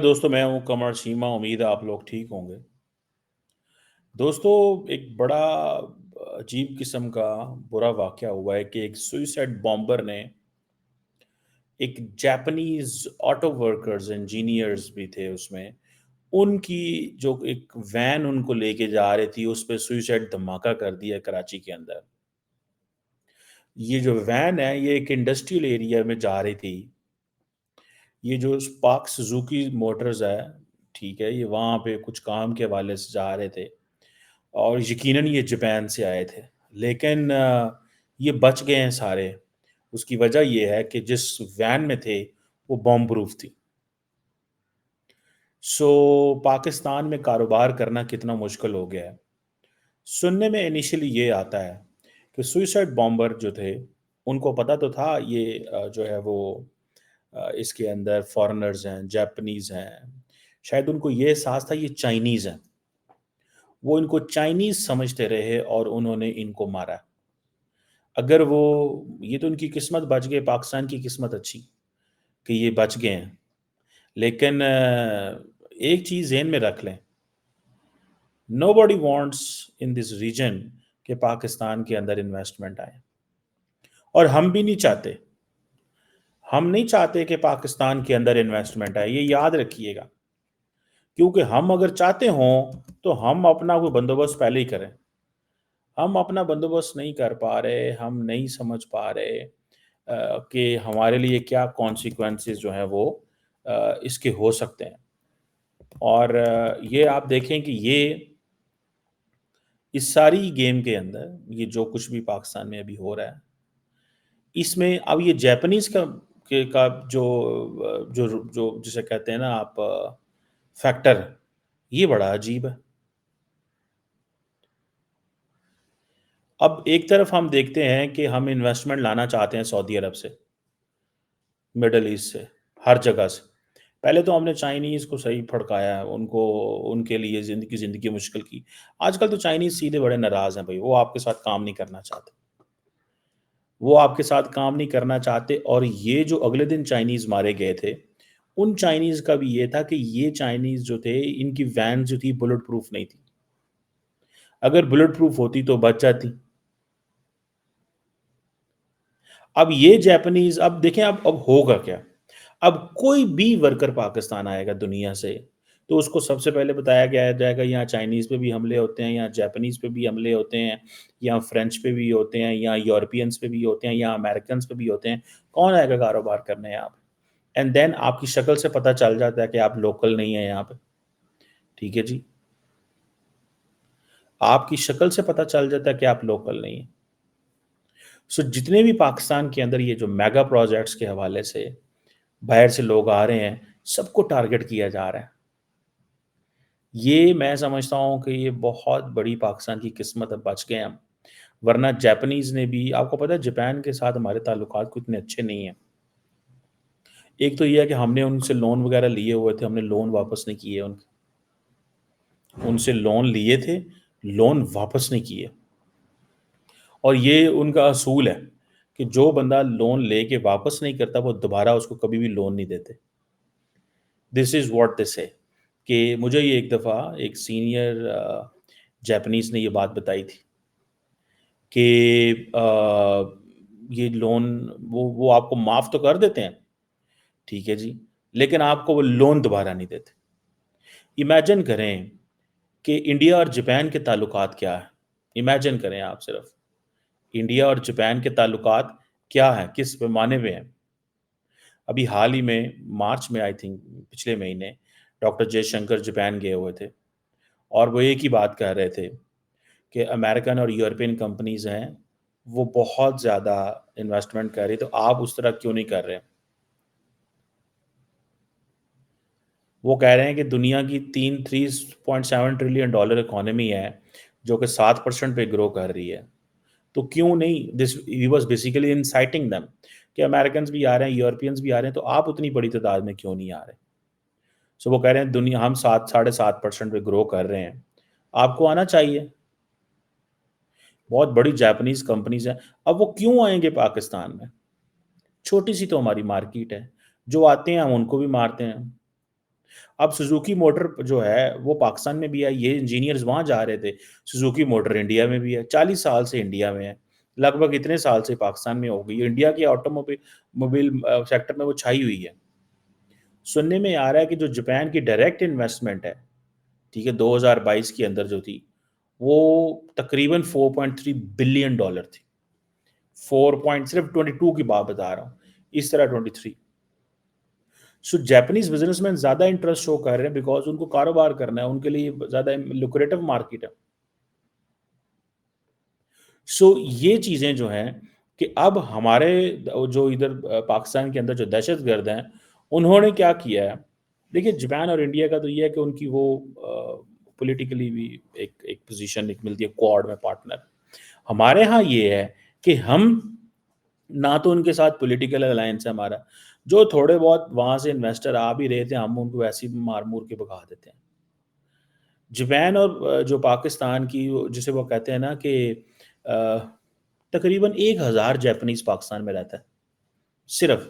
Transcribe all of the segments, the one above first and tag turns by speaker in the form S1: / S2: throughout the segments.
S1: दोस्तों, मैं हूँ कमर शीमा। उम्मीद है आप लोग ठीक होंगे। दोस्तों, एक बड़ा अजीब किस्म का बुरा वाक़या हुआ है कि एक सुसाइड बॉम्बर ने एक जापानीज़ ऑटो वर्कर्स, इंजीनियर्स भी थे उसमें, उनकी जो एक वैन उनको लेके जा रही थी, उस पे सुसाइड धमाका कर दिया कराची के अंदर। ये जो वैन है, ये एक इंडस्ट्रियल एरिया में जा रही थी। ये जो स्पार्क सुजुकी मोटर्स है, ठीक है, ये वहाँ पे कुछ काम के हवाले से जा रहे थे और यकीनन ये जापान से आए थे। लेकिन ये बच गए हैं सारे। उसकी वजह ये है कि जिस वैन में थे, वो बॉम्ब प्रूफ थी। सो पाकिस्तान में कारोबार करना कितना मुश्किल हो गया है। सुनने में इनिशियली ये आता है कि सुसाइड बॉम्बर जो थे, उनको पता तो था ये जो है वो इसके अंदर फॉरेनर्स हैं, जापानीज़ हैं। शायद उनको ये एहसास था ये चाइनीज़ हैं। वो इनको चाइनीज़ समझते रहे और उन्होंने इनको मारा। अगर वो ये तो उनकी किस्मत बच गए, पाकिस्तान की किस्मत अच्छी कि ये बच गए हैं। लेकिन एक चीज़ ज़हन में रख लें, nobody wants in this region कि पाकिस्तान के अंदर इन्वेस्टमेंट आए और हम भी नहीं चाहते। हम नहीं चाहते कि पाकिस्तान के अंदर इन्वेस्टमेंट आए, ये याद रखिएगा। क्योंकि हम अगर चाहते हों, तो हम अपना कोई बंदोबस्त पहले ही करें। हम अपना बंदोबस्त नहीं कर पा रहे, हम नहीं समझ पा रहे कि हमारे लिए क्या कॉन्सिक्वेंसेस जो हैं वो इसके हो सकते हैं। और ये आप देखें कि ये इस सारी गेम के अंदर ये जो कुछ भी पाकिस्तान में अभी हो रहा है, इसमें अब ये जापानीज़ का जो जिसे कहते हैं ना आप फैक्टर, ये बड़ा अजीब है। अब एक तरफ हम देखते हैं कि हम इन्वेस्टमेंट लाना चाहते हैं सऊदी अरब से, मिडल ईस्ट से, हर जगह से। पहले तो हमने चाइनीज़ को सही भड़काया, उनको उनके लिए ज़िंदगी मुश्किल की। आजकल तो चाइनीज़ सीधे बड़े नाराज़ हैं भई, वो आपके साथ काम नहीं करना चाहते। वो आपके साथ काम नहीं करना चाहते और ये जो अगले दिन चाइनीज़ मारे गए थे, उन चाइनीज़ का भी ये था कि ये चाइनीज़ जो थे, इनकी वैन जो थी बुलेट प्रूफ नहीं थी। अगर बुलेट प्रूफ होती तो बच जाती। अब ये जापानीज़ अब देखें अब होगा क्या? अब कोई भी वर्कर पाकिस्तान आएगा दुनिया से, तो उसको सबसे पहले बताया गया जाएगा यहाँ चाइनीज़ पे भी हमले होते हैं, यहाँ जापानीज़ पे भी हमले होते हैं, यहाँ फ्रेंच पे भी होते हैं, यहाँ यूरोपियंस पे भी होते हैं, यहाँ अमेरिकन्स पे भी होते हैं। कौन आएगा कारोबार करने यहाँ पे? एंड देन आपकी शक्ल से पता चल जाता है कि आप लोकल नहीं हैं यहाँ पे। ठीक है जी? आपकी शक्ल से पता चल जाता है कि आप लोकल नहीं हैं। सो जितने भी पाकिस्तान के अंदर ये जो मेगा प्रोजेक्ट्स के हवाले से बाहर से लोग आ रहे हैं, सबको टारगेट किया जा रहा है। ये मैं समझता हूँ कि ये बहुत बड़ी पाकिस्तान की किस्मत है, बच गए हम। वरना जापानीज़ ने भी आपको पता है जापान के साथ हमारे ताल्लुकात को इतने अच्छे नहीं हैं। एक तो ये है कि हमने उनसे लोन वगैरह लिए हुए थे, हमने लोन वापस नहीं किए उनके। उनसे लोन लिए थे, लोन वापस नहीं किए। और ये उनका असूल है कि जो बंदा लोन लेके वापस नहीं करता, वो दोबारा उसको कभी भी लोन नहीं देते। दिस इज़ व्हाट दे से कि मुझे ये एक दफ़ा एक सीनियर जापानीज़ ने ये बात बताई थी कि ये लोन वो आपको माफ़ तो कर देते हैं, ठीक है जी, लेकिन आपको वो लोन दोबारा नहीं देते। इमेजिन करें कि इंडिया और जापान के ताल्लुकात क्या हैं? इमेजिन करें आप सिर्फ़, इंडिया और जापान के ताल्लुकात क्या हैं? किस पैमाने पे हैं? अभी हाल ही में मार्च में आई थिंक पिछले महीने डॉक्टर जयशंकर जापान गए हुए थे और वो एक ही बात कह रहे थे कि अमेरिकन और यूरोपियन कंपनीज़ हैं, वो बहुत ज़्यादा इन्वेस्टमेंट कर रही, तो आप उस तरह क्यों नहीं कर रहे? वो कह रहे हैं कि दुनिया की 3.7 ट्रिलियन डॉलर इकॉनमी है, जो कि 7% पे ग्रो कर रही है। तो क्यों नहीं this he was basically inciting them कि अमेरिकन्स भी आ रहे हैं, यूरोपियंस भी आ रहे हैं, तो आप उतनी बड़ी तादाद में क्यों नहीं आ रहे? सो वो कह रहे हैं दुनिया हम 7 साढ़े 7% पे ग्रो कर रहे हैं, आपको आना चाहिए। बहुत बड़ी जापानीज़ कंपनीज़ हैं, अब वो क्यों आएँगे पाकिस्तान में? छोटी-सी तो हमारी मार्केट है, जो आते हैं हम उनको भी मारते हैं। اب سوزوکی موٹر جو ہے وہ پاکستان میں بھی ہے، یہ انجینئرز وہاں جا رہے تھے، سوزوکی موٹر انڈیا میں بھی ہے، 40 سال سے انڈیا میں ہے، لگ بھگ اتنے سال سے پاکستان میں ہو گئی، انڈیا کے موبائل سیکٹر میں وہ چھائی ہوئی ہے۔ سننے میں آ رہا ہے کہ جو جاپان کی ڈائریکٹ انویسٹمنٹ ہے، ٹھیک ہے، 2022 کے اندر جو تھی وہ تقریباً 4.3 بلین ڈالر تھی، 4 صرف 22 کی بات بتا رہا ہوں، اس طرح 23۔ سو جیپنیز بزنس مین زیادہ انٹرسٹ شو کر رہے ہیں بیکاز ان کو کاروبار کرنا ہے، ان کے لیے زیادہ لوکریٹو مارکیٹ ہے۔ سو یہ چیزیں جو ہیں کہ اب ہمارے جو ادھر پاکستان کے اندر جو دہشت گرد ہیں انہوں نے کیا کیا ہے، دیکھیے جاپان اور انڈیا کا تو یہ ہے کہ ان کی وہ پولیٹیکلی بھی ایک پوزیشن ایک ملتی ہے کوارڈ میں پارٹنر۔ ہمارے ہاں یہ ہے کہ ہم نہ تو ان کے ساتھ پولیٹیکل الائنس ہے ہمارا، جو تھوڑے بہت وہاں سے انویسٹر آ بھی رہے تھے ہم ان کو ایسی مار مور کے بھگا دیتے ہیں۔ جاپان اور جو پاکستان کی جسے وہ کہتے ہیں نا کہ آ، تقریباً 1,000 جاپنیز پاکستان میں رہتا ہے صرف،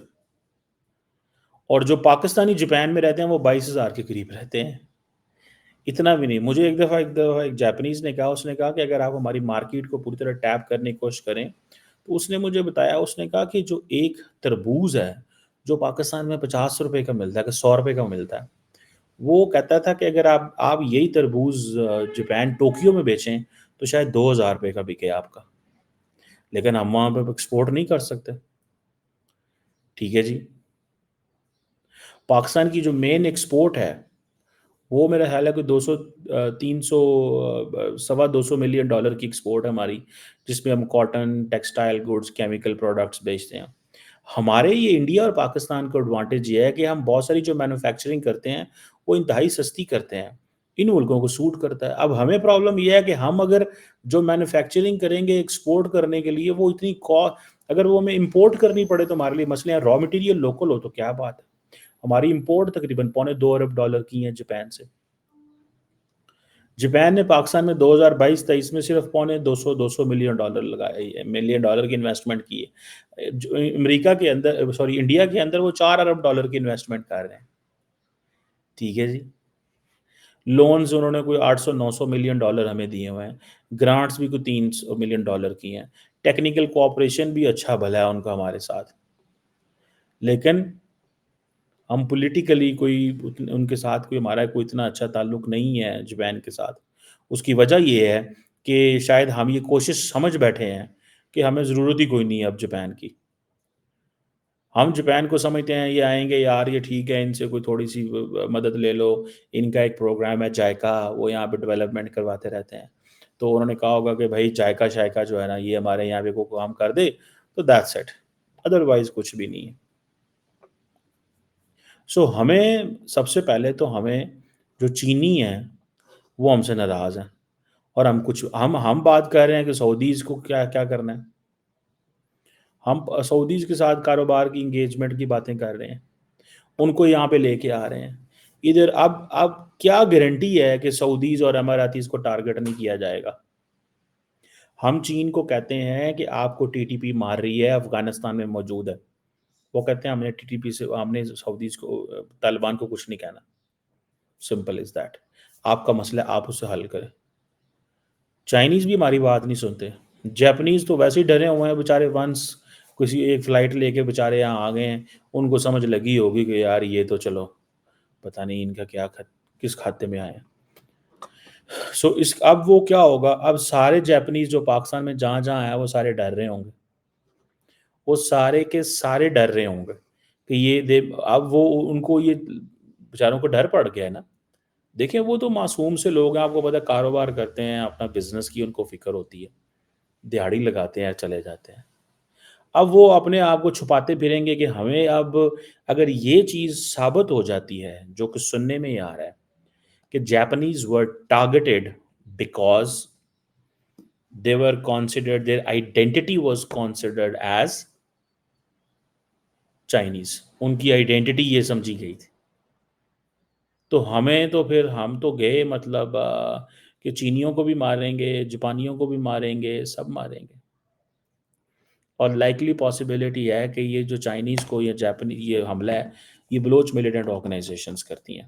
S1: اور جو پاکستانی جاپان میں رہتے ہیں وہ 22,000 کے قریب رہتے ہیں، اتنا بھی نہیں۔ مجھے ایک دفعہ ایک جاپنیز نے کہا، اس نے کہا کہ اگر آپ ہماری مارکیٹ کو پوری طرح ٹیپ کرنے کی کوشش کریں تو اس نے مجھے بتایا، اس نے کہا کہ جو ایک تربوز ہے جو پاکستان میں 50 روپے کا ملتا ہے کہ 100 روپے کا ملتا ہے، وہ کہتا تھا کہ اگر آپ یہی تربوز جاپان ٹوکیو میں بیچیں تو شاید 2,000 روپے کا بکے آپ کا، لیکن ہم وہاں پہ ایکسپورٹ نہیں کر سکتے۔ ٹھیک ہے جی، پاکستان کی جو مین ایکسپورٹ ہے وہ میرا خیال ہے کہ 200 300 $250 ملین کی ایکسپورٹ ہے ہماری، جس میں ہم cotton, textile goods, chemical products بیچتے ہیں۔ ہمارے یہ انڈیا اور پاکستان کا ایڈوانٹیج یہ ہے کہ ہم بہت ساری جو مینوفیکچرنگ کرتے ہیں وہ انتہائی سستی کرتے ہیں، ان ملکوں کو سوٹ کرتا ہے۔ اب ہمیں پرابلم یہ ہے کہ ہم اگر جو مینوفیکچرنگ کریں گے ایکسپورٹ کرنے کے لیے وہ اتنی اگر وہ ہمیں امپورٹ کرنی پڑے تو ہمارے لیے مسئلے ہیں، را مٹیریل لوکل ہو تو کیا بات ہے۔ ہماری امپورٹ تقریباً $2.25 ارب کی ہیں جاپان سے۔ جاپان نے پاکستان میں 2022-23 میں صرف $200 ملین ڈالر کی انویسٹمنٹ کی ہے۔ امریکہ کے اندر انڈیا کے اندر وہ $4 ارب کی انویسٹمنٹ کر رہے ہیں۔ ٹھیک ہے جی، لونز انہوں نے کوئی $800-900 ملین ہمیں دیے ہوئے ہیں، گرانٹس بھی کوئی $300 ملین کی ہیں، ٹیکنیکل کوآپریشن بھی اچھا بھلا ہے ان کا ہمارے ساتھ، لیکن ہم پولیٹیکلی ان کے ساتھ ہمارا کوئی اتنا اچھا تعلق نہیں ہے جاپان کے ساتھ۔ اس کی وجہ یہ ہے کہ شاید ہم یہ کوشش سمجھ بیٹھے ہیں کہ ہمیں ضرورت ہی کوئی نہیں ہے اب جاپان کی۔ ہم جاپان کو سمجھتے ہیں یہ آئیں گے یار، یہ ٹھیک ہے، ان سے کوئی تھوڑی سی مدد لے لو، ان کا ایک پروگرام ہے جائکا، وہ یہاں پہ ڈیولپمنٹ کرواتے رہتے ہیں، تو انہوں نے کہا ہوگا کہ بھائی جائکا شائکا جو ہے نا یہ ہمارے یہاں پہ کوئی کام کر دے تو دیٹس اٹ، ادروائز کچھ بھی نہیں ہے۔ سو ہمیں سب سے پہلے تو ہمیں جو چینی ہیں وہ ہم سے ناراض ہیں، اور ہم بات کر رہے ہیں کہ سعودیز کو کیا کیا کرنا ہے، ہم سعودیز کے ساتھ کاروبار کی انگیجمنٹ کی باتیں کر رہے ہیں، ان کو یہاں پہ لے کے آ رہے ہیں ادھر۔ اب کیا گارنٹی ہے کہ سعودیز اور اماراتیز کو ٹارگٹ نہیں کیا جائے گا؟ ہم چین کو کہتے ہیں کہ آپ کو ٹی ٹی پی مار رہی ہے، افغانستان میں موجود ہے، وہ کہتے ہیں ہم نے ٹی ٹی پی سے، ہم نے سعودیز کو، طالبان کو کچھ نہیں کہنا، سمپل از دیٹ، آپ کا مسئلہ آپ اس سے حل کریں۔ چائنیز بھی ہماری بات نہیں سنتے، جاپنیز تو ویسے ہی ڈرے ہوئے ہیں بیچارے، ونس کسی ایک فلائٹ لے کے بیچارے یہاں آ گئے ہیں، ان کو سمجھ لگی ہوگی کہ یار یہ تو چلو پتہ نہیں ان کا کیا کس کھاتے میں آئے ہیں۔ سو اب وہ کیا ہوگا، اب سارے جاپنیز جو پاکستان میں جہاں جہاں آئے وہ سارے ڈر رہے ہوں گے، وہ سارے کے سارے ڈر رہے ہوں گے کہ اب وہ ان کو یہ بیچاروں کو ڈر پڑ گیا ہے نا۔ دیکھیں وہ تو معصوم سے لوگ ہیں، آپ کو پتہ ہے کاروبار کرتے ہیں، اپنا بزنس کی ان کو فکر ہوتی ہے، دیہڑی لگاتے ہیں چلے جاتے ہیں۔ اب وہ اپنے آپ کو چھپاتے پھریں گے کہ ہمیں اب اگر یہ چیز ثابت ہو جاتی ہے جو کہ سننے میں ہی آ رہا ہے کہ Japanese were targeted because they were considered, their identity was considered as Chinese, ان کی آئیڈینٹی یہ سمجھی گئی تھی، تو ہمیں تو پھر ہم تو گئے مطلب کہ چینیوں کو بھی ماریں گے، جاپانیوں کو بھی ماریں گے، سب ماریں گے، اور لائکلی پاسبلٹی ہے کہ یہ جو چائنیز کو یہ حملہ ہے یہ بلوچ ملیٹنٹ آرگنائزیشنز کرتی ہیں۔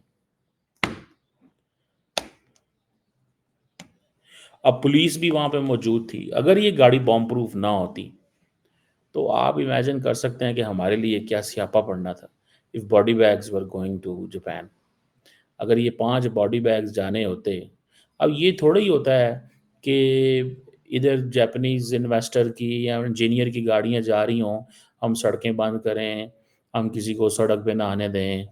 S1: اب پولیس بھی وہاں پہ موجود تھی، اگر یہ گاڑی بام پروف نہ ہوتی تو آپ امیجن کر سکتے ہیں کہ ہمارے لیے کیا سیاپا پڑنا تھا. If body bags were going to Japan, اگر یہ 5 باڈی بیگز جانے ہوتے. اب یہ تھوڑا ہی ہوتا ہے کہ ادھر جاپنیز انویسٹر کی یا انجینئر کی گاڑیاں جا رہی ہوں، ہم سڑکیں بند کریں، ہم کسی کو سڑک پہ نہ آنے دیں.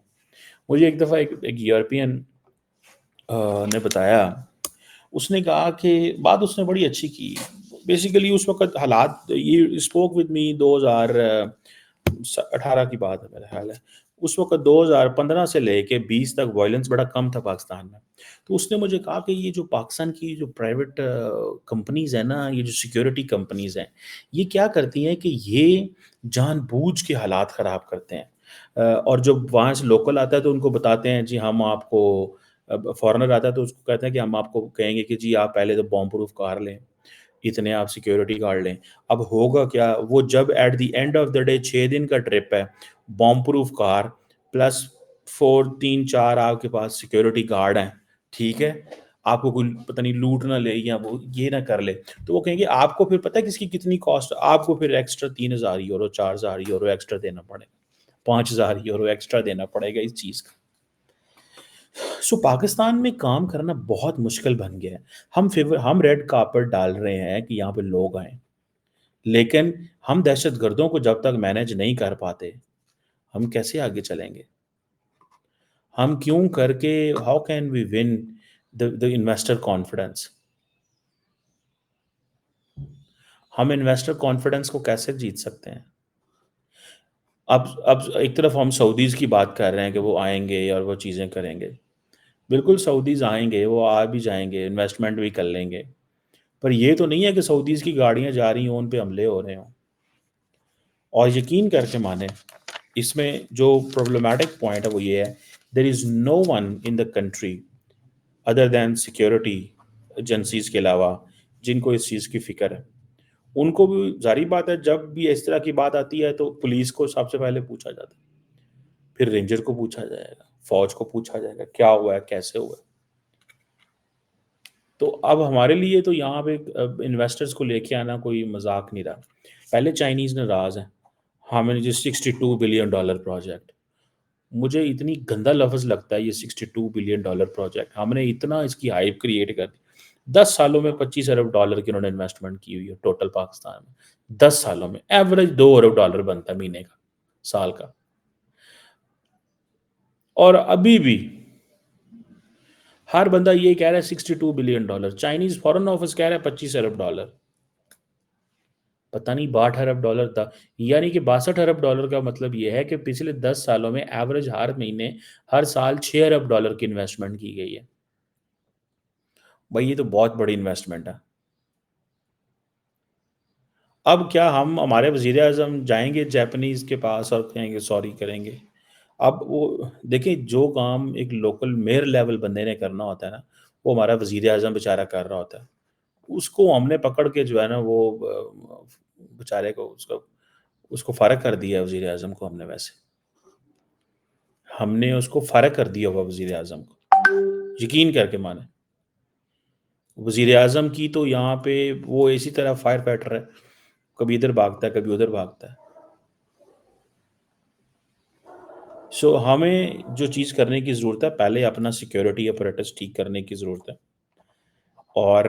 S1: مجھے ایک دفعہ ایک یورپین نے بتایا، اس نے کہا کہ بات اس نے بڑی اچھی کی. بیسیکلی اس وقت حالات، یہ اسپوک ود می 2018 کی بات ہے میرا خیال ہے. اس وقت 2015 سے لے کے 20 تک وائلنس بڑا کم تھا پاکستان میں. تو اس نے مجھے کہا کہ یہ جو پاکستان کی جو پرائیویٹ کمپنیز ہیں نا، یہ جو سیکیورٹی کمپنیز ہیں، یہ کیا کرتی ہیں کہ یہ جان بوجھ کے حالات خراب کرتے ہیں. اور جب وہاں سے لوکل آتا ہے تو ان کو بتاتے ہیں جی ہم آپ کو، فارنر آتا ہے تو اس کو کہتے ہیں کہ ہم آپ کو کہیں گے کہ جی آپ پہلے تو بام پروف کار لیں، اتنے آپ سیکیورٹی گارڈ لیں. اب ہوگا کیا، وہ جب at the end of the day 6 دن کا ٹرپ ہے، بام پروف کار پلس 3-4 آپ کے پاس سیکیورٹی گارڈ ہیں، ٹھیک ہے، آپ کو کوئی پتہ نہیں لوٹ نہ لے یا وہ یہ نہ کر لے، تو وہ کہیں گے آپ کو پھر پتہ ہے کس کی کتنی کاسٹ، آپ کو پھر ایکسٹرا 3,000 یورو 4,000 یورو ایکسٹرا دینا پڑے گا، 5,000 یورو ایکسٹرا دینا پڑے گا اس چیز کا. سو پاکستان میں کام کرنا بہت مشکل بن گیا ہے. ہم ریڈ کارپٹ ڈال رہے ہیں کہ یہاں پہ لوگ آئیں، لیکن ہم دہشت گردوں کو جب تک مینیج نہیں کر پاتے ہم کیسے آگے چلیں گے؟ ہم کیوں کر کے how can we win the investor confidence? ہم انویسٹر کانفیڈنس کو کیسے جیت سکتے ہیں؟ اب ایک طرف ہم سعودیز کی بات کر رہے ہیں کہ وہ آئیں گے اور وہ چیزیں کریں گے. بالکل سعودیز آئیں گے، وہ آ بھی جائیں گے، انویسٹمنٹ بھی کر لیں گے، پر یہ تو نہیں ہے کہ سعودیز کی گاڑیاں جا رہی ہوں ان پہ حملے ہو رہے ہوں. اور یقین کر کے مانیں، اس میں جو پرابلمٹک پوائنٹ ہے وہ یہ ہے، there is no one in the country other than security agencies کے علاوہ جن کو اس چیز کی فکر ہے. ان کو بھی ظاہری بات ہے، جب بھی اس طرح کی بات آتی ہے تو پولیس کو سب سے پہلے پوچھا جاتا ہے، پھر رینجر کو پوچھا جائے گا، فوج کو پوچھا جائے گا کیا ہوا ہے، کیسے ہوا ہے. تو اب ہمارے لیے تو یہاں پہ انویسٹرز کو لے کے آنا کوئی مذاق نہیں رہا. پہلے چائنیز ناراض ہیں، ہمیں جو $62 بلین پروجیکٹ، مجھے اتنی گندا لفظ لگتا ہے یہ $62 بلین پروجیکٹ. ہم نے اتنا اس کی ہائپ کریٹ کر دی. 10 سالوں میں $25 ارب کی انہوں نے انویسٹمنٹ کی ہوئی ہے ٹوٹل پاکستان میں. 10 سالوں میں ایوریج $2 ارب بنتا ہے مہینے کا، سال کا. اور ابھی بھی ہر بندہ یہ کہہ رہا ہے $62 بلین، چائنیز فارن آفس کہہ رہا ہے $25 ارب. پتہ نہیں $62 ارب تھا، یعنی کہ $62 ارب کا مطلب یہ ہے کہ پچھلے 10 سالوں میں ایوریج ہر مہینے ہر سال $6 ارب کی انویسٹمنٹ کی گئی ہے. بھائی یہ تو بہت بڑی انویسٹمنٹ ہے. اب کیا ہم، ہمارے وزیر اعظم جائیں گے جاپنیز کے پاس اور کہیں گے سوری کریں گے؟ اب وہ دیکھیں، جو کام ایک لوکل میئر لیول بندے نے کرنا ہوتا ہے نا، وہ ہمارا وزیر اعظم بیچارہ کر رہا ہوتا ہے. اس کو ہم نے پکڑ کے جو ہے نا وہ بیچارے کو اس کو فارغ کر دیا ہے وزیر اعظم کو. ہم نے ویسے ہم نے اس کو فارغ کر دیا ہوا وزیر اعظم کو. یقین کر کے مانے، وزیر اعظم کی تو یہاں پہ وہ اسی طرح فائر فائٹر ہے، کبھی ادھر بھاگتا ہے کبھی ادھر بھاگتا ہے. سو ہمیں جو چیز کرنے کی ضرورت ہے، پہلے اپنا سیکیورٹی اپریٹس ٹھیک کرنے کی ضرورت ہے. اور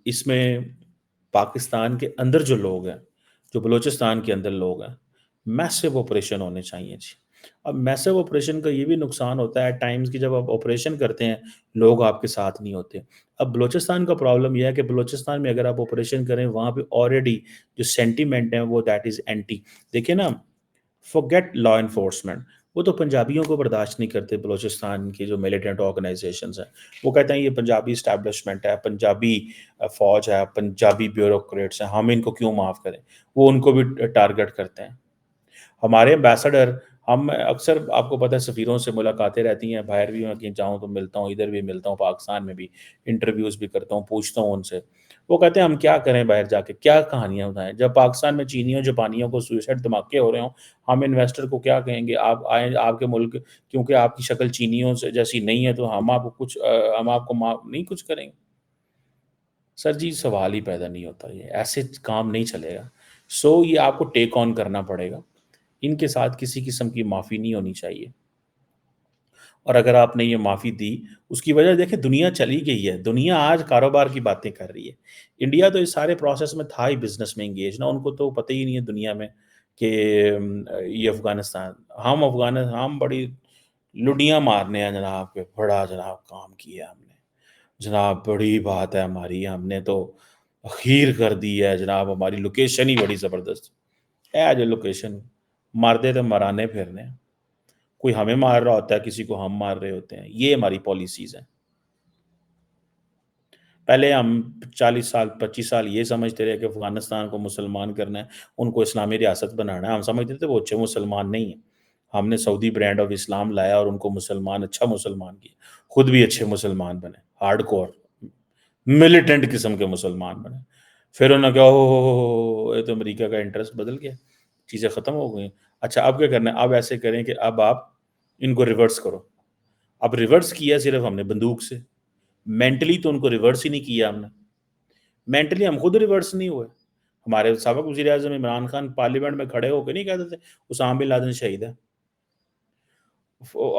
S1: اس میں پاکستان کے اندر جو لوگ ہیں، جو بلوچستان کے اندر لوگ ہیں، میسو آپریشن ہونے چاہیے جی. اب میسو آپریشن کا یہ بھی نقصان ہوتا ہے ٹائمز کی، جب آپ آپریشن کرتے ہیں لوگ آپ کے ساتھ نہیں ہوتے. اب بلوچستان کا پرابلم یہ ہے کہ بلوچستان میں اگر آپ آپریشن کریں وہاں پہ آلریڈی جو سینٹیمنٹ ہیں وہ دیٹ از اینٹی. دیکھیں نا، forget لا انفورسمنٹ، وہ تو پنجابیوں کو برداشت نہیں کرتے. بلوچستان کی جو ملیٹنٹ آرگنائزیشنز ہیں وہ کہتے ہیں یہ پنجابی اسٹیبلشمنٹ ہے، پنجابی فوج ہے، پنجابی بیوروکریٹس ہیں، ہم ان کو کیوں معاف کریں. وہ ان کو بھی ٹارگٹ کرتے ہیں. ہمارے ایمبیسڈر، ہم اکثر آپ کو پتہ ہے سفیروں سے ملاقاتیں رہتی ہیں، باہر بھی میں کہیں جاؤں تو ملتا ہوں، ادھر بھی ملتا ہوں، پاکستان میں بھی انٹرویوز بھی کرتا ہوں، پوچھتا ہوں ان سے. وہ کہتے ہیں ہم کیا کریں باہر جا کے، کیا کہانیاں بتائیں، جب پاکستان میں چینیوں جاپانیوں کو سوئسائڈ دھماکے ہو رہے ہوں، ہم انویسٹر کو کیا کہیں گے آپ آئیں آپ کے ملک، کیونکہ آپ کی شکل چینیوں سے جیسی نہیں ہے تو ہم آپ کو کچھ ہم آپ کو نہیں کچھ کریں گے. सर जी सवाल ही पैदा नहीं होता, ये ऐसे काम नहीं चलेगा। ये आपको टेक ऑन करना पड़ेगा। इनके साथ किसी किस्म की माफ़ी नहीं होनी चाहिए। और अगर आपने ये माफ़ी दी, उसकी वजह देखिए दुनिया चली गई है, दुनिया आज कारोबार की बातें कर रही है। इंडिया तो इस सारे प्रोसेस में था ही बिज़नेस में एंगेज ना, उनको तो पता ही नहीं है दुनिया में कि ये अफ़गानिस्तान हम बड़ी लुटियाँ मारने हैं जनाब के, बड़ा जनाब काम किया हमने। जनाब बड़ी बात है हमारी, हमने तो अख़ीर कर दी है जनाब, हमारी लोकेशन ही बड़ी ज़बरदस्त है जो लोकेशन, मारते तो मराने फिरने। कोई हमें मार रहा होता है, किसी को हम मार रहे होते हैं। ये हमारी पॉलिसीज़ हैं। पहले हम 40 साल, 25 साल ये समझते रहे कि अफ़गानिस्तान को मुसलमान करना है, उनको इस्लामी रियासत बनाना है। हम समझते थे वो अच्छे मुसलमान नहीं हैं। हमने सऊदी ब्रांड ऑफ इस्लाम लाया और उनको मुसलमान अच्छा मुसलमान किया। खुद भी अच्छे मुसलमान बने, हार्डकोर, मिलिटेंट किस्म के मुसलमान बने। फिर उन्होंने कहा, ओह! ये तो अमेरिका का इंटरेस्ट बदल गया, चीज़ें ख़त्म हो गई। अच्छा अब क्या करना है? अब ऐसे करें कि अब आप इनको रिवर्स करो। अब रिवर्स किया सिर्फ़ हमने बंदूक से, मेंटली तो उनको रिवर्स ही नहीं किया हमने। मेंटली हम खुद रिवर्स नहीं हुए। हमारे साबिक़ वज़ीर-ए-आज़म इमरान खान पार्लियामेंट में खड़े होके नहीं कहते थे, उसामा बिन लादेन शहीद है।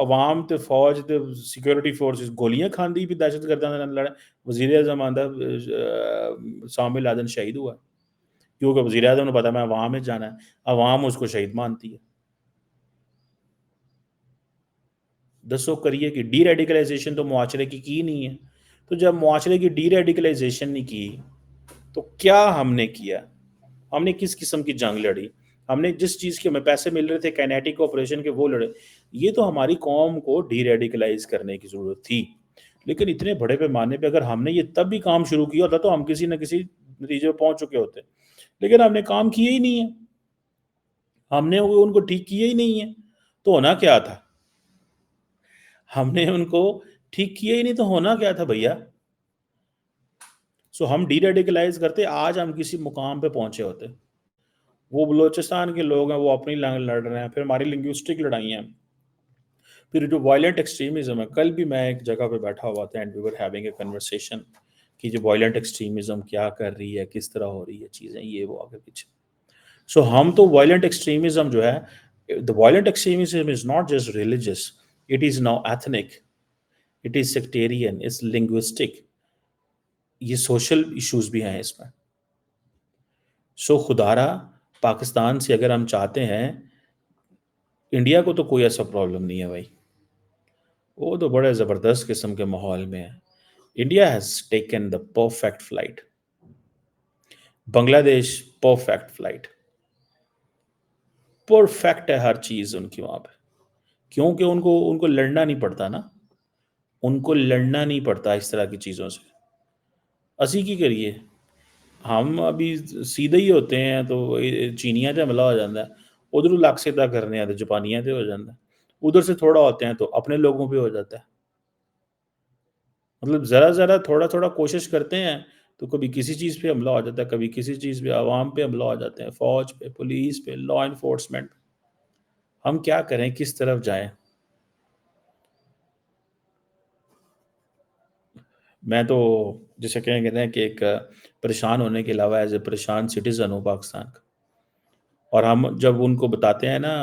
S1: अवाम ते फ़ौज ते सिक्योरिटी फोर्सेस गोलियाँ खांदी भी दहशतगर्दां दे नाल लड़े। वज़ीर-ए-आज़म आंदा उसामा बिन लादेन शहीद हुआ। क्योंकि वज़ीर-ए-आज़म ने पता है मैं अवाम में जाना है, अवाम उसको शहीद मानती है। दसो करिए कि डी-रेडिकलाइज़ेशन तो मुआशरे की नहीं है। तो जब मुआशरे की डी-रेडिकलाइज़ेशन नहीं की, तो क्या हमने किया? हमने किस किस्म की जंग लड़ी? हमने जिस चीज़ के हमें पैसे मिल रहे थे काइनेटिक ऑपरेशन के वो लड़े। ये तो हमारी कौम को डी-रेडिकलाइज़ करने की ज़रूरत थी। लेकिन इतने बड़े पैमाने पे अगर हमने ये तब भी काम शुरू किया होता तो हम किसी न किसी नतीजे पे पहुँच चुके होते। लेकिन हमने काम किए ही नहीं है। हमने वो उनको ठीक किए ही नहीं है। तो होना क्या था? हमने उनको ठीक किया ही नहीं तो होना क्या था भैया? हम डी-रेडिकलाइज़ करते, आज हम किसी मुकाम पे पहुँचे होते। वो बलूचिस्तान के लोग हैं, वो अपनी लंग लड़ रहे हैं, फिर हमारी लिंग्विस्टिक लड़ाइयाँ हैं। फिर जो वायलेंट एक्सट्रीमिज़्म है, कल भी मैं एक जगह पे बैठा हुआ था and we were having a conversation कि जो वायलेंट एक्सट्रीमिज़्म क्या कर रही है, किस तरह हो रही है चीज़ें, ये वो आगे पीछे। हम तो वायलेंट एक्सट्रीमिज़्म जो है, the violent extremism is not just religious, it is now ethnic, it is sectarian, it's linguistic, ये सोशल इश्यूज़ भी हैं इसमें। खुदारा पाकिस्तान से अगर हम चाहते हैं, इंडिया को तो कोई ऐसा प्रॉब्लम नहीं है भाई। वो तो बड़े ज़बरदस्त किस्म के माहौल में है। India has taken the perfect flight. Bangladesh perfect flight. Perfect है हर चीज़ उनकी वहाँ पे। क्योंकि उनको उनको लड़ना नहीं पड़ता ना। उनको लड़ना नहीं पड़ता इस तरह की चीज़ों से। असी की करिए, हम अभी सीधे ही होते हैं तो चीनियां ते हमला हो जाता है, उधर लक सीधा करने हैं तो जापानियां ते हो जाता है, उधर से थोड़ा होते हैं तो अपने लोगों पे हो जाता है। मतलब ज़रा-ज़रा, थोड़ा-थोड़ा कोशिश करते हैं तो कभी किसी चीज़ पे हमला हो जाता है, कभी किसी चीज़ पे, अवाम पे हमला हो जाते हैं, फ़ौज पे, पुलिस पे, लॉ एनफोर्समेंट। हम क्या करें, किस तरफ जाएँ? मैं तो जिसे कहते हैं कि एक परेशान होने के अलावा एज़ अ परेशान सिटिज़न हूँ पाकिस्तान का। और हम जब उनको बताते हैं ना,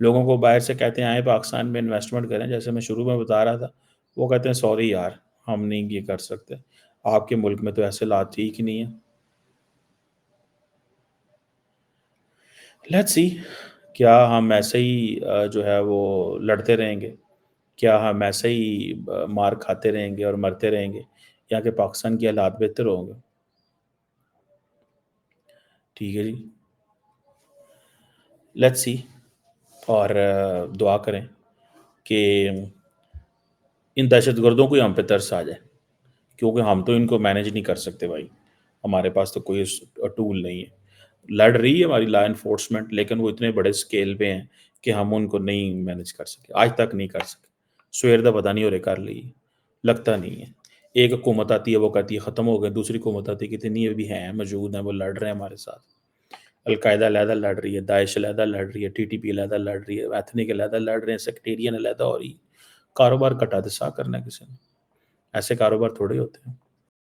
S1: लोगों को बाहर से कहते हैं आएँ पाकिस्तान में इन्वेस्टमेंट करें, जैसे मैं शुरू में बता रहा था, वो कहते हैं सॉरी यार, हम नहीं ये कर सकते। आपके मुल्क में तो ऐसे हालात ठीक ही नहीं है। लेट्स सी, क्या हम ऐसे ही जो है वो लड़ते रहेंगे? क्या हम ऐसे ही मार खाते रहेंगे और मरते रहेंगे? या कि पाकिस्तान के हालात बेहतर होंगे? ठीक है जी, लेट्स सी। और दुआ करें कि इन दहशतगर्दों को ही हम पे तरस आ जाए, क्योंकि हम तो इनको मैनेज नहीं कर सकते भाई। हमारे पास तो कोई टूल नहीं है। लड़ रही है हमारी लॉ एनफोर्समेंट, लेकिन वो इतने बड़े स्केल पे हैं कि हम उनको नहीं मैनेज कर सके, आज तक नहीं कर सके। सवेर दा पता नहीं हो रहे कर ली, लगता नहीं है। एक हुकूमत आती है वो कहती है ख़त्म हो गए, दूसरी हुकूमत आती है कितनी भी हैं मौजूद हैं, वो लड़ रहे हैं हमारे साथ। अलकायदा अलहदा लड़ रही है, दाइश अलहदा लड़ रही है, टीटीपी अलहदा लड़ रही है, एथनिक अलहदा लड़ रहे हैं, सेक्टेरियन अलहदा हो रही है। कारोबार कटा दसा करना है किसी ने, ऐसे कारोबार थोड़े होते हैं।